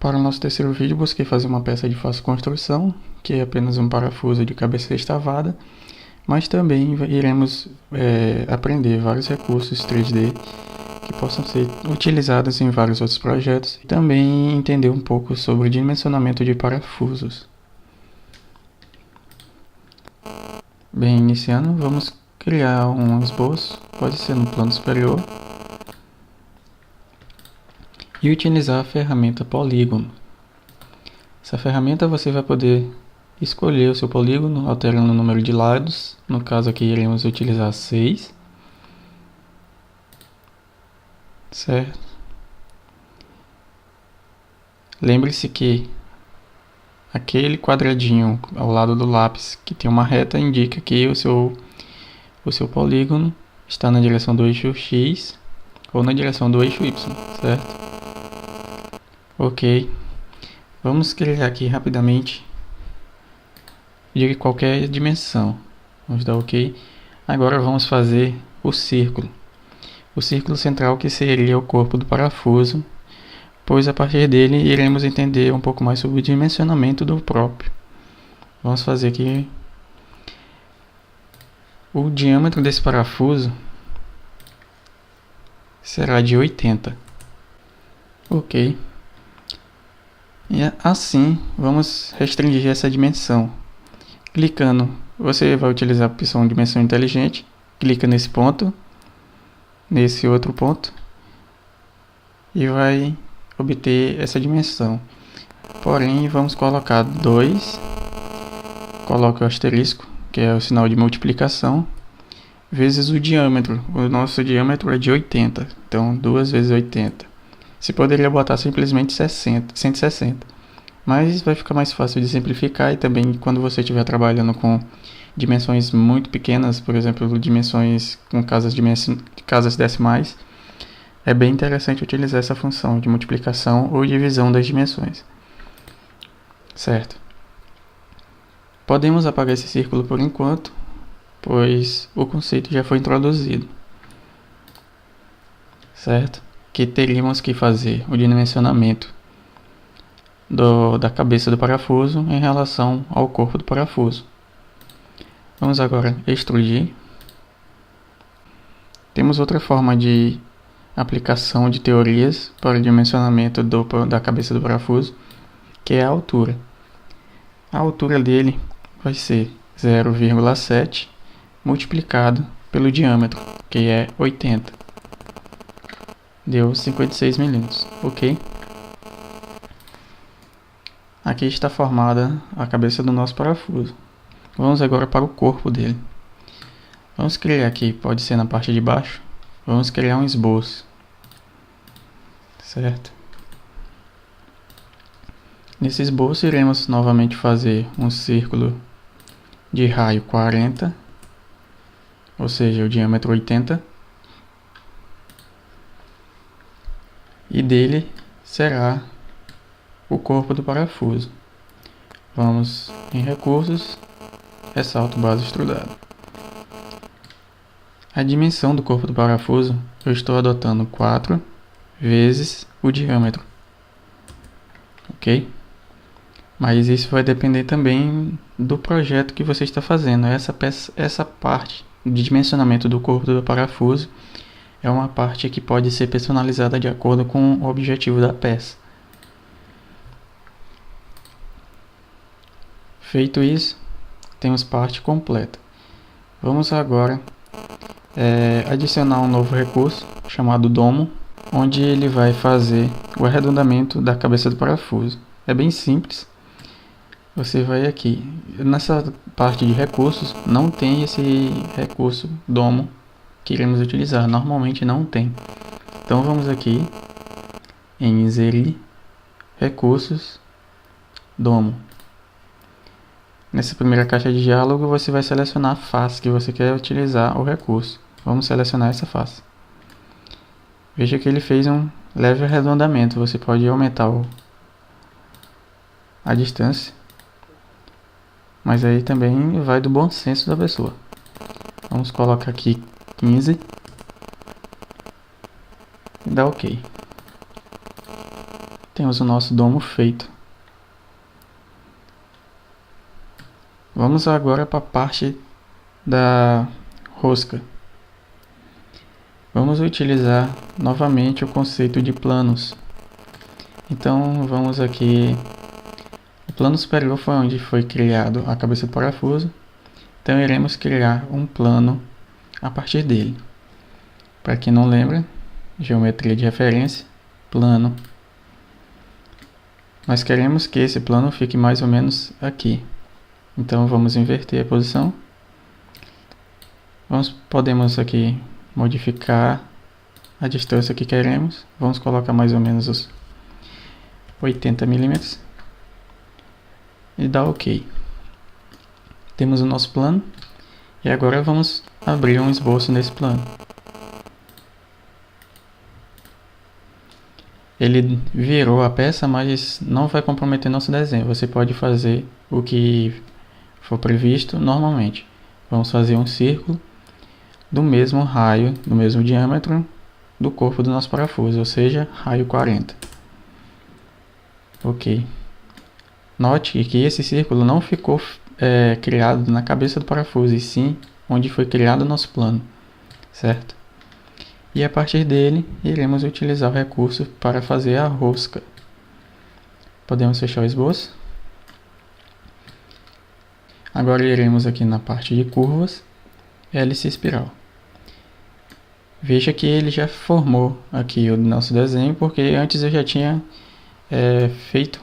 Para o nosso terceiro vídeo, busquei fazer uma peça de fácil construção, que é apenas um parafuso de cabeça estavada, mas também iremos aprender vários recursos 3D que possam ser utilizados em vários outros projetos e também entender um pouco sobre o dimensionamento de parafusos. Bem, iniciando, vamos criar um esboço, pode ser no plano superior, e utilizar a ferramenta polígono. Essa ferramenta você vai poder escolher o seu polígono alterando o número de lados, no caso aqui iremos utilizar 6, certo? Lembre-se que aquele quadradinho ao lado do lápis que tem uma reta indica que o seu polígono está na direção do eixo X ou na direção do eixo Y, certo? Ok, vamos criar aqui rapidamente de qualquer dimensão. Vamos dar ok. Agora vamos fazer o círculo central, que seria o corpo do parafuso, pois a partir dele iremos entender um pouco mais sobre o dimensionamento do próprio. Vamos fazer aqui o diâmetro desse parafuso será de 80. Ok. E assim vamos restringir essa dimensão. Clicando, você vai utilizar a opção dimensão inteligente, clica nesse ponto, nesse outro ponto, e vai obter essa dimensão. Porém, vamos colocar 2, coloque o asterisco, que é o sinal de multiplicação, vezes o diâmetro. O nosso diâmetro é de 80, então 2 vezes 80. Você poderia botar simplesmente 160, mas vai ficar mais fácil de simplificar, e também quando você estiver trabalhando com dimensões muito pequenas, por exemplo, dimensões com casas decimais, é bem interessante utilizar essa função de multiplicação ou divisão das dimensões, certo? Podemos apagar esse círculo por enquanto, pois o conceito já foi introduzido, certo? Que teríamos que fazer o dimensionamento da cabeça do parafuso em relação ao corpo do parafuso. Vamos agora extrudir. Temos outra forma de aplicação de teorias para o dimensionamento da cabeça do parafuso, que é a altura. A altura dele vai ser 0,7 multiplicado pelo diâmetro, que é 80. Deu 56 milímetros, ok? Aqui está formada a cabeça do nosso parafuso. Vamos agora para o corpo dele. Vamos criar aqui, pode ser na parte de baixo, vamos criar um esboço, certo? Nesse esboço iremos novamente fazer um círculo de raio 40, ou seja, o diâmetro 80, e dele será o corpo do parafuso. Vamos em recursos, ressalto base extrudada. A dimensão do corpo do parafuso eu estou adotando 4 vezes o diâmetro, ok? Mas isso vai depender também do projeto que você está fazendo. Essa parte de dimensionamento do corpo do parafuso é uma parte que pode ser personalizada de acordo com o objetivo da peça. Feito isso, temos parte completa. Vamos agora adicionar um novo recurso chamado domo, onde ele vai fazer o arredondamento da cabeça do parafuso. É bem simples. Você vai aqui, nessa parte de recursos, não tem esse recurso domo que iremos utilizar, normalmente não tem. Então vamos aqui em inserir recursos, domo. Nessa primeira caixa de diálogo você vai selecionar a face que você quer utilizar o recurso. Vamos selecionar essa face. Veja que ele fez um leve arredondamento, você pode aumentar a distância, mas aí também vai do bom senso da pessoa. Vamos colocar aqui 15 e dar ok. temos o nosso domo feito. Vamos agora para a parte da rosca. Vamos utilizar novamente o conceito de planos. Então vamos aqui, o plano superior foi onde foi criado a cabeça do parafuso, então iremos criar um plano a partir dele. Para quem não lembra, geometria de referência, plano. Nós queremos que esse plano fique mais ou menos aqui. Então vamos inverter a posição. Podemos aqui modificar a distância que queremos. Vamos colocar mais ou menos os 80 milímetros e dar OK. Temos o nosso plano e agora vamos abrir um esboço nesse plano. Ele virou a peça, mas não vai comprometer nosso desenho. Você pode fazer o que for previsto normalmente. Vamos fazer um círculo do mesmo raio, do mesmo diâmetro do corpo do nosso parafuso, ou seja, raio 40. Ok. Note que esse círculo não ficou criado na cabeça do parafuso, e sim onde foi criado o nosso plano, certo? E a partir dele, iremos utilizar o recurso para fazer a rosca. Podemos fechar o esboço. Agora iremos aqui na parte de curvas, hélice espiral. Veja que ele já formou aqui o nosso desenho, porque antes eu já tinha feito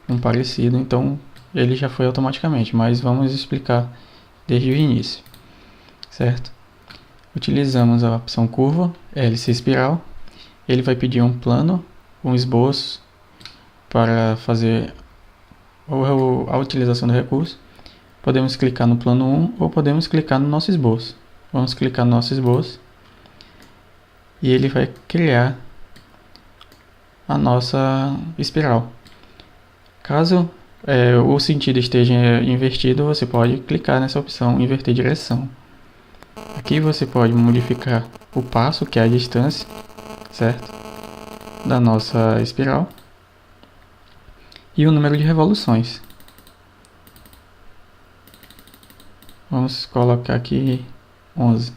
um parecido, então ele já foi automaticamente, mas vamos explicar desde o início, certo? Utilizamos a opção curva, hélice espiral. Ele vai pedir um plano, um esboço para fazer a utilização do recurso. Podemos clicar no plano 1 ou podemos clicar no nosso esboço. Vamos clicar no nosso esboço e ele vai criar a nossa espiral. Caso o sentido esteja invertido, você pode clicar nessa opção inverter direção. Aqui você pode modificar o passo, que é a distância, certo? Da nossa espiral, e o número de revoluções. Vamos colocar aqui 11.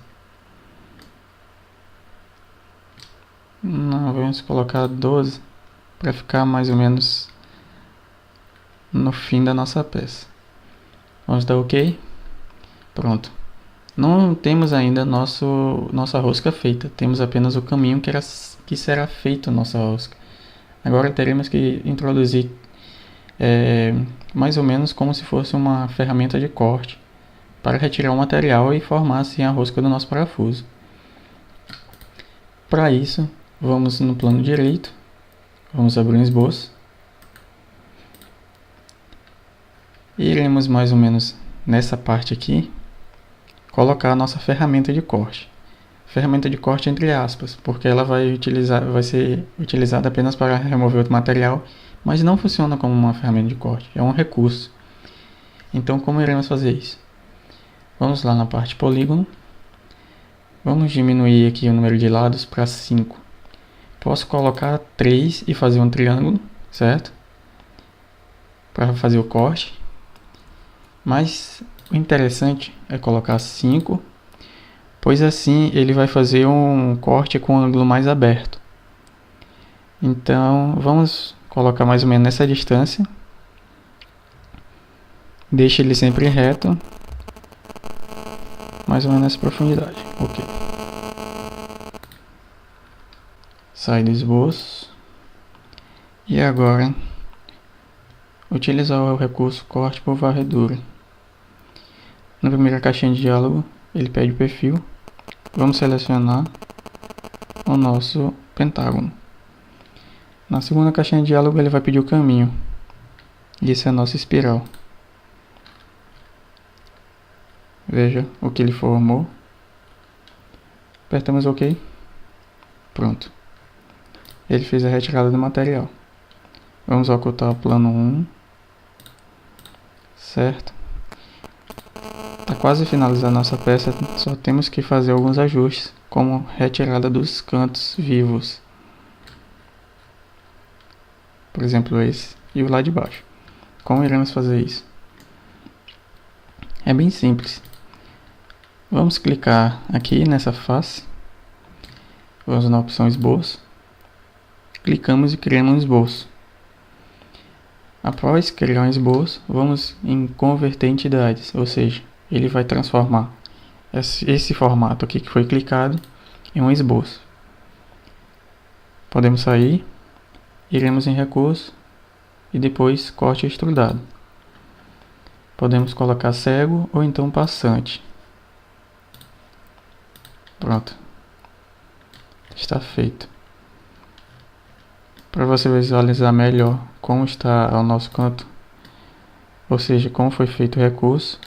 Não, vamos colocar 12 para ficar mais ou menos no fim da nossa peça. Vamos dar OK. Pronto. Não temos ainda nossa rosca feita. Temos apenas o caminho que será feito nossa rosca. Agora teremos que introduzir mais ou menos como se fosse uma ferramenta de corte para retirar o material e formar assim a rosca do nosso parafuso. Para isso, vamos no plano direito, vamos abrir um esboço. E iremos mais ou menos nessa parte aqui colocar a nossa ferramenta de corte. Ferramenta de corte entre aspas, porque ela vai ser utilizada apenas para remover o material, mas não funciona como uma ferramenta de corte, é um recurso. Então como iremos fazer isso? Vamos lá na parte polígono. Vamos diminuir aqui o número de lados para 5. Posso colocar 3 e fazer um triângulo, certo? Para fazer o corte. Mas o interessante é colocar 5, pois assim ele vai fazer um corte com um ângulo mais aberto. Então vamos colocar mais ou menos nessa distância. Deixe ele sempre reto. Mais ou menos nessa profundidade. OK. Sai do esboço. E agora utilizar o recurso corte por varredura. Na primeira caixinha de diálogo ele pede o perfil. Vamos selecionar o nosso pentágono. Na segunda caixinha de diálogo ele vai pedir o caminho. E essa é a nossa espiral. Veja o que ele formou. Apertamos OK. Pronto. Ele fez a retirada do material. Vamos ocultar o plano 1. Certo. Está quase finalizada a nossa peça. Só temos que fazer alguns ajustes, como retirada dos cantos vivos. por exemplo esse e o lá de baixo. Como iremos fazer isso? É bem simples. Vamos clicar aqui nessa face, vamos na opção esboço, clicamos e criamos um esboço. Após criar um esboço, vamos em converter entidades, ou seja, ele vai transformar esse formato aqui que foi clicado em um esboço. Podemos sair, iremos em recurso e depois corte extrudado. Podemos colocar cego ou então passante. Pronto, está feito. Para você visualizar melhor como está o nosso canto, ou seja, como foi feito o recurso,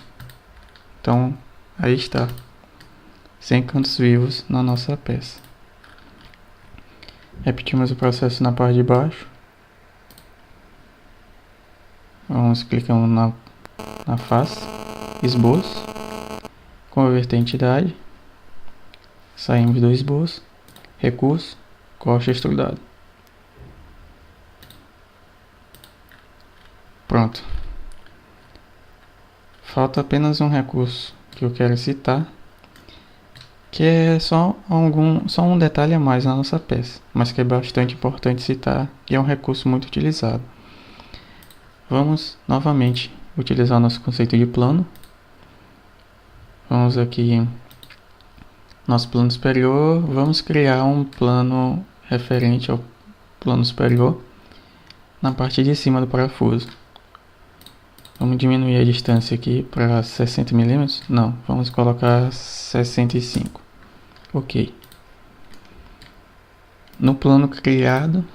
então aí está, 100 cantos vivos na nossa peça. Repetimos o processo na parte de baixo. Vamos clicando na face, esboço, converter entidade, saímos do esboço, recurso, corte extrudado. Pronto. Falta apenas um recurso que eu quero citar, que é só um detalhe a mais na nossa peça, mas que é bastante importante citar e é um recurso muito utilizado. Vamos novamente utilizar o nosso conceito de plano. Vamos aqui em nosso plano superior, vamos criar um plano referente ao plano superior na parte de cima do parafuso. Vamos diminuir a distância aqui para 60 mm. Não, vamos colocar 65. Ok. No plano criado,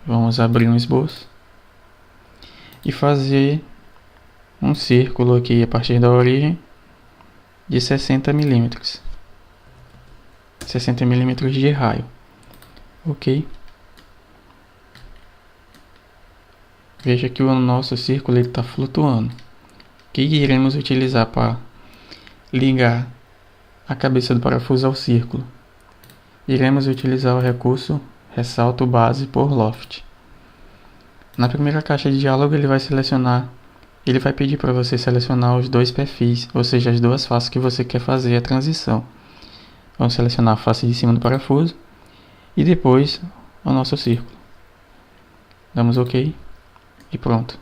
vamos abrir um esboço e fazer um círculo aqui a partir da origem de 60 mm. 60 mm de raio. Ok. Veja que o nosso círculo está flutuando. O que iremos utilizar para ligar a cabeça do parafuso ao círculo? Iremos utilizar o recurso ressalto base por loft. Na primeira caixa de diálogo ele vai pedir para você selecionar os dois perfis, ou seja, as duas faces que você quer fazer a transição. Vamos selecionar a face de cima do parafuso e depois o nosso círculo. Damos OK. E pronto.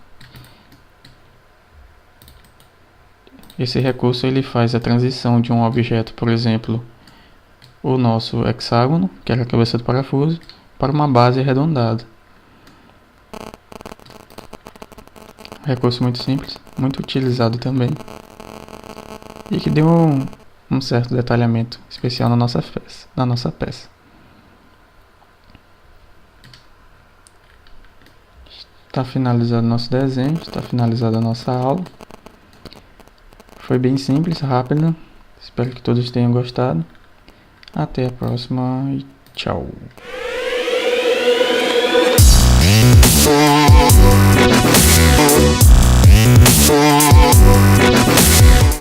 Esse recurso ele faz a transição de um objeto, por exemplo, o nosso hexágono, que era a cabeça do parafuso, para uma base arredondada. Recurso muito simples, muito utilizado também, e que deu um certo detalhamento especial na nossa peça. Está finalizado nosso desenho, está finalizada a nossa aula. Foi bem simples, rápida. Espero que todos tenham gostado. Até a próxima e tchau.